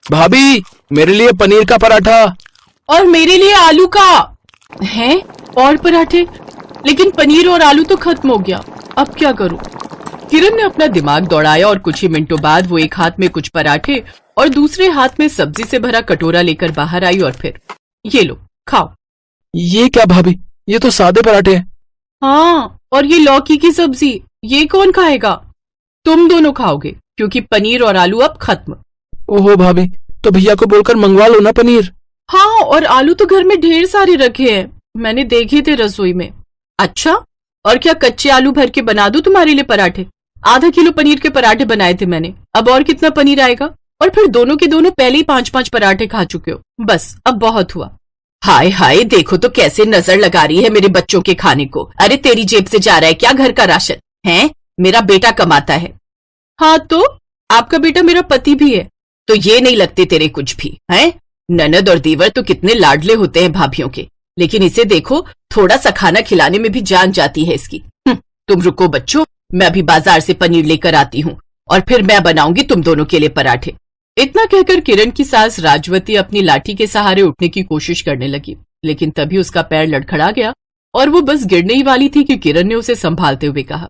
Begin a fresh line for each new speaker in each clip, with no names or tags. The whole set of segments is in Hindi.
भाभी, मेरे लिए पनीर का पराठा।
और मेरे लिए आलू का। है और पराठे, लेकिन पनीर और आलू तो खत्म हो गया। अब क्या करूं? किरण ने अपना दिमाग दौड़ाया और कुछ ही मिनटों बाद वो एक हाथ में कुछ पराठे और दूसरे हाथ में सब्जी से भरा कटोरा लेकर बाहर आई और फिर, ये लो खाओ।
ये क्या भाभी, ये तो सादे पराठे हैं।
हाँ, और ये लौकी की सब्जी, ये कौन खाएगा? तुम दोनों खाओगे क्योंकि पनीर और आलू अब खत्म।
ओहो भाभी, तो भैया को बोलकर मंगवा लो ना पनीर।
हाँ, और आलू तो घर में ढेर सारे रखे हैं, मैंने देखे थे रसोई में। अच्छा, और क्या कच्चे आलू भर के बना दूं तुम्हारे लिए पराठे? आधा किलो पनीर के पराठे बनाए थे मैंने, अब और कितना पनीर आएगा? और फिर दोनों के दोनों पहले ही 5-5 पराठे खा चुके हो, बस अब बहुत हुआ। हाय हाय, देखो तो कैसे नजर लगा रही है मेरे बच्चों के खाने को। अरे तेरी जेब से जा रहा है क्या घर का राशन? है, मेरा बेटा कमाता है। हाँ तो आपका बेटा मेरा पति भी है, तो ये नहीं लगते तेरे कुछ भी हैं? ननद और देवर तो कितने लाडले होते हैं भाभियों के, लेकिन इसे देखो, थोड़ा सा खाना खिलाने में भी जान जाती है इसकी। तुम रुको बच्चों, मैं अभी बाजार से पनीर लेकर आती हूँ और फिर मैं बनाऊंगी तुम दोनों के लिए पराठे। इतना कहकर किरण की सास राजवती अपनी लाठी के सहारे उठने की कोशिश करने लगी, लेकिन तभी उसका पैर लड़खड़ा गया और वो बस गिरने ही वाली थी कि किरण ने उसे संभालते हुए कहा,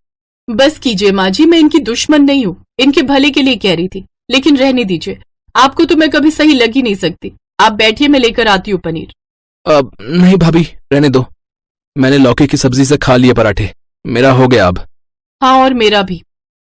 बस कीजिए माँ जी, मैं इनकी दुश्मन नहीं हूँ, इनके भले के लिए कह रही थी, लेकिन रहने दीजिए, आपको तो मैं कभी सही लग ही नहीं सकती। आप बैठिए, मैं लेकर आती हूँ पनीर।
अब नहीं भाभी, रहने दो, मैंने लौकी की सब्जी से खा लिए पराठे, मेरा हो गया अब।
हाँ, और मेरा भी।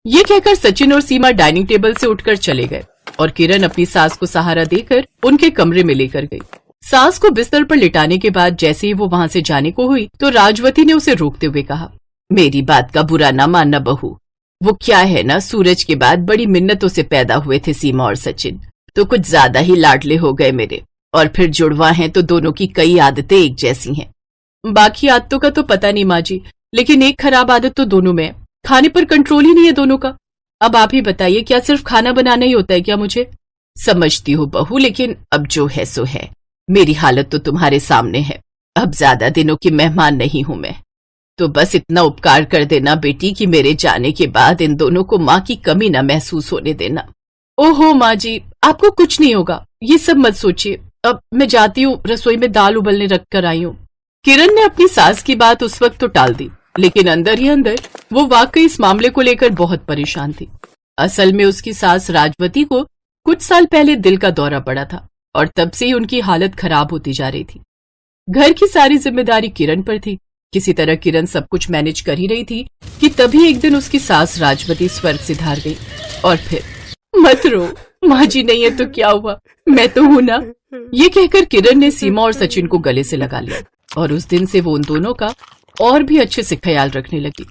ये कहकर सचिन और सीमा डाइनिंग टेबल से उठकर चले गए और किरण अपनी सास को सहारा देकर उनके कमरे में लेकर गई। सास को बिस्तर पर लिटाने के बाद जैसे ही वो वहां से जाने को हुई तो राजवती ने उसे रोकते हुए कहा, मेरी बात का बुरा ना मानना बहू, वो क्या है ना, सूरज के बाद बड़ी मिन्नतों से पैदा हुए थे सीमा और सचिन, तो कुछ ज्यादा ही लाडले हो गए मेरे, और फिर जुड़वा हैं तो दोनों की कई आदतें एक जैसी हैं। बाकी आदतों का तो पता नहीं माँ जी, लेकिन एक खराब आदत तो दोनों में है, खाने पर कंट्रोल ही नहीं है दोनों का। अब आप ही बताइए, क्या सिर्फ खाना बनाना ही होता है क्या? मुझे समझती हो बहू, लेकिन अब जो है सो है, मेरी हालत तो तुम्हारे सामने है, अब ज्यादा दिनों की मेहमान नहीं हूं मैं, तो बस इतना उपकार कर देना बेटी कि मेरे जाने के बाद इन दोनों को माँ की कमी न महसूस होने देना। ओहो माँ जी, आपको कुछ नहीं होगा, ये सब मत सोचिए, अब मैं जाती हूँ, रसोई में दाल उबलने रख कर आई हूँ। किरण ने अपनी सास की बात उस वक्त तो टाल दी, लेकिन अंदर ही अंदर वो वाकई इस मामले को लेकर बहुत परेशान थी। असल में उसकी सास राजवती को कुछ साल पहले दिल का दौरा पड़ा था और तब से ही उनकी हालत खराब होती जा रही थी। घर की सारी जिम्मेदारी किरण पर थी। किसी तरह किरण सब कुछ मैनेज कर ही रही थी कि तभी एक दिन उसकी सास राजवती स्वर्ग से धार गई। और फिर, मत रो माँ जी, नहीं है तो क्या हुआ, मैं तो हूं ना। ये कहकर किरण ने सीमा और सचिन को गले से लगा लिया और उस दिन से वो उन दोनों का और भी अच्छे से ख्याल रखने लगी।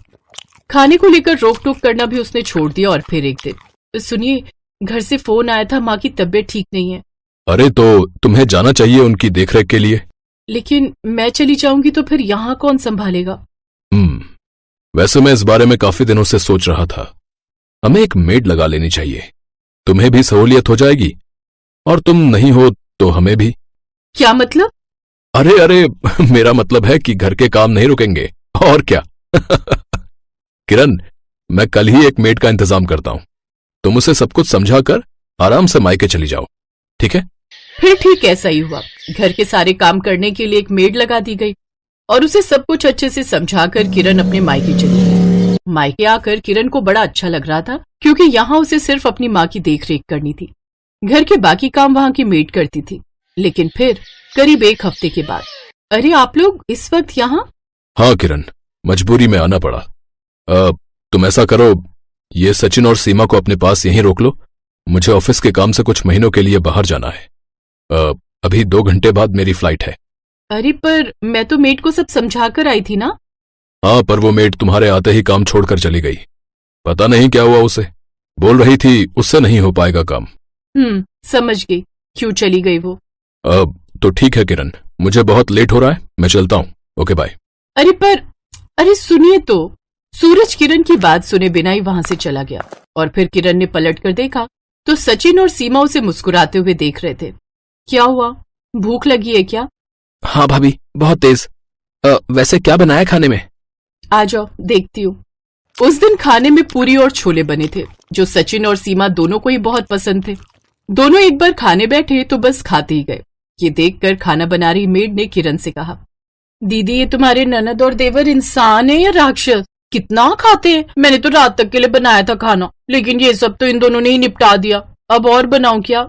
खाने को लेकर रोक टोक करना भी उसने छोड़ दिया। और फिर एक दिन, सुनिए, घर से फोन आया था, माँ की तबीयत ठीक नहीं है।
अरे तो तुम्हें जाना चाहिए उनकी देखरेख के लिए।
लेकिन मैं चली जाऊंगी तो फिर यहाँ कौन संभालेगा?
वैसे मैं इस बारे में काफी दिनों से सोच रहा था, हमें एक मेड लगा लेनी चाहिए, तुम्हें भी सहूलियत हो जाएगी और तुम नहीं हो तो हमें भी।
क्या मतलब?
अरे मेरा मतलब है कि घर के काम नहीं रुकेंगे, और क्या। किरण, मैं कल ही एक मेड का इंतजाम करता हूं, तुम उसे सब कुछ समझाकर आराम से मायके चली जाओ, ठीक है?
फिर ठीक ऐसा ही हुआ। घर के सारे काम करने के लिए एक मेड लगा दी गई और उसे सब कुछ अच्छे से समझाकर किरण अपने मायके चली गई। मायके आकर किरण को बड़ा अच्छा लग रहा था, क्योंकि यहाँ उसे सिर्फ अपनी माँ की देखरेख करनी थी। घर के बाकी काम वहाँ की मेड करती थी। लेकिन फिर करीब एक हफ्ते के बाद, अरे आप लोग इस वक्त यहाँ?
हाँ किरण, मजबूरी में आना पड़ा। तुम ऐसा करो, ये सचिन और सीमा को अपने पास यहीं रोक लो, मुझे ऑफिस के काम से कुछ महीनों के लिए बाहर जाना है। अभी 2 घंटे बाद मेरी फ्लाइट है।
अरे पर मैं तो मेड को सब समझा कर आई थी ना।
हाँ, पर वो मेड तुम्हारे आते ही काम छोड़कर चली गई, पता नहीं क्या हुआ उसे, बोल रही थी उससे नहीं हो पाएगा काम।
समझ गई क्यों चली गई वो।
तो ठीक है किरण, मुझे बहुत लेट हो रहा है, मैं चलता हूँ, ओके बाय।
अरे सुनिए तो। सूरज किरण की बात सुने बिना ही वहां से चला गया और फिर किरण ने पलट कर देखा तो सचिन और सीमा उसे मुस्कुराते हुए देख रहे थे। क्या हुआ, भूख लगी है क्या?
हाँ भाभी, बहुत तेज। वैसे क्या बनाया खाने में?
आ जाओ देखती हूँ। उस दिन खाने में पूरी और छोले बने थे, जो सचिन और सीमा दोनों को ही बहुत पसंद थे। दोनों एक बार खाने बैठे तो बस खाते ही गए। ये देखकर खाना बना रही मेड ने किरण से कहा, दीदी ये तुम्हारे ननद और देवर इंसान है या राक्षस? कितना खाते हैं? मैंने तो रात तक के लिए बनाया था खाना, लेकिन ये सब तो इन दोनों ने ही निपटा दिया। अब और बनाऊं क्या?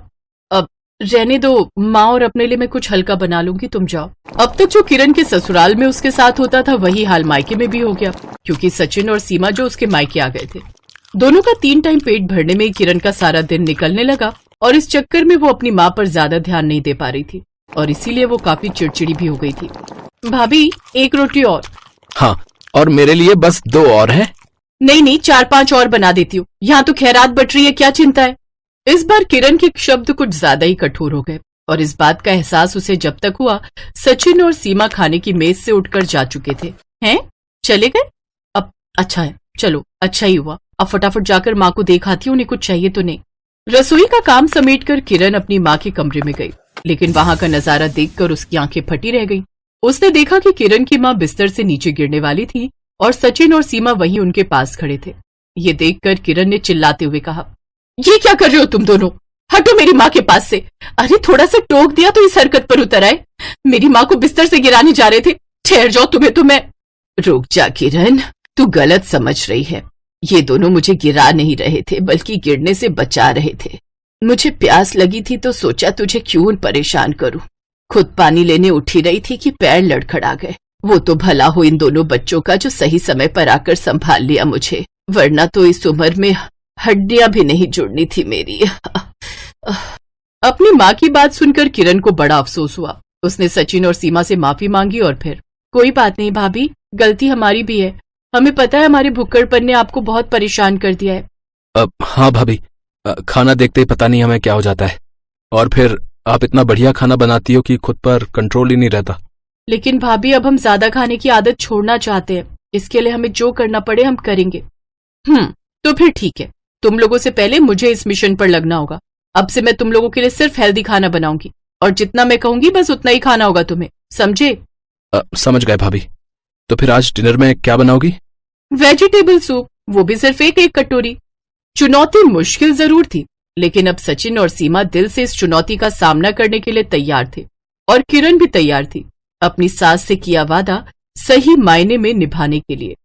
अब रहने दो माँ, और अपने लिए मैं कुछ हल्का बना लूंगी, तुम जाओ। अब तक जो किरण के ससुराल में उसके साथ होता था वही हाल मायके में भी हो गया, क्योंकि सचिन और सीमा जो उसके मायके आ गए थे। दोनों का 3 टाइम पेट भरने में ही किरण का सारा दिन निकलने लगा और इस चक्कर में वो अपनी माँ पर ज्यादा ध्यान नहीं दे पा रही थी और इसीलिए वो काफी चिड़चिड़ी भी हो गई थी। भाभी 1 रोटी और।
हाँ, और मेरे लिए बस 2 और हैं।
नहीं नहीं 4-5 और बना देती हूँ, यहाँ तो खैरात बट रही है, क्या चिंता है? इस बार किरण के शब्द कुछ ज्यादा ही कठोर हो गए और इस बात का एहसास उसे जब तक हुआ सचिन और सीमा खाने की मेज से उठकर जा चुके थे। हैं? चले गए? अब अच्छा है, चलो अच्छा ही हुआ। अब फटाफट जाकर माँ को देखाती हूँ, उन्हें कुछ चाहिए तो नहीं। रसोई का काम समेटकर किरण अपनी माँ के कमरे में गई, लेकिन वहां का नजारा देखकर उसकी आंखें फटी रह गईं। उसने देखा कि किरण की माँ बिस्तर से नीचे गिरने वाली थी और सचिन और सीमा वहीं उनके पास खड़े थे। ये देखकर किरण ने चिल्लाते हुए कहा, ये क्या कर रहे हो तुम दोनों? हटो मेरी माँ के पास से। अरे थोड़ा सा टोक दिया तो इस हरकत पर उतर आए। मेरी माँ को बिस्तर से गिराने जा रहे थे। ठहर जाओ, तुम्हें तो मैं। रुक जा किरण, तू गलत समझ रही है। ये दोनों मुझे गिरा नहीं रहे थे, बल्कि गिरने से बचा रहे थे। मुझे प्यास लगी थी तो सोचा तुझे क्यों परेशान करूं। खुद पानी लेने उठी रही थी कि पैर लड़खड़ा गए। वो तो भला हो इन दोनों बच्चों का जो सही समय पर आकर संभाल लिया मुझे, वरना तो इस उम्र में हड्डियां भी नहीं जुड़नी थी मेरी। अपनी माँ की बात सुनकर किरण को बड़ा अफसोस हुआ। उसने सचिन और सीमा से माफी मांगी और फिर, कोई बात नहीं भाभी, गलती हमारी भी है। हमें पता है हमारे भुक्कड़पन ने आपको बहुत परेशान कर दिया है।
हाँ भाभी, खाना देखते ही पता नहीं हमें क्या हो जाता है, और फिर आप इतना बढ़िया खाना बनाती हो कि खुद पर कंट्रोल ही नहीं रहता।
लेकिन भाभी अब हम ज्यादा खाने की आदत छोड़ना चाहते हैं, इसके लिए हमें जो करना पड़े हम करेंगे। तो फिर ठीक है, तुम लोगों से पहले मुझे इस मिशन पर लगना होगा। अब से मैं तुम लोगों के लिए सिर्फ हेल्दी खाना बनाऊंगी और जितना मैं कहूंगी बस उतना ही खाना होगा तुम्हें, समझे?
समझ गए भाभी। तो फिर आज डिनर में क्या बनाओगी?
वेजिटेबल सूप, वो भी सिर्फ एक कटोरी। चुनौती मुश्किल जरूर थी, लेकिन अब सचिन और सीमा दिल से इस चुनौती का सामना करने के लिए तैयार थे और किरण भी तैयार थी अपनी सास से किया वादा सही मायने में निभाने के लिए।